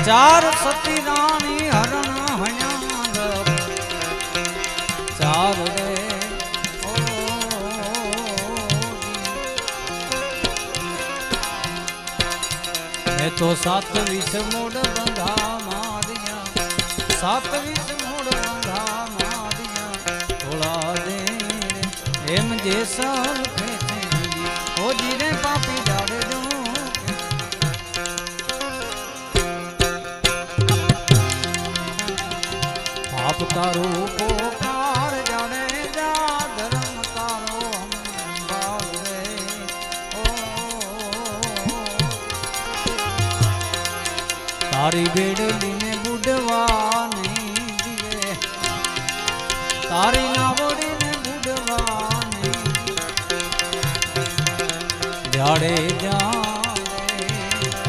ચાર સતી રાણી હરણ હયાંદ ચાર રે એ તો 27 મોડ બંધા મારિયા 27 મોડ બંધા મારિયા થોડા દે એમ જે સર ખેતે ઓ જીરે પાપી ડાડે જો પાપ તારો પોકાર જાણે જા ધર્મ તારો હમ રે તારી બેડલીને બુડવા નહીં દીએ તારી નાવડીને બુડવા નહીં જાડે જા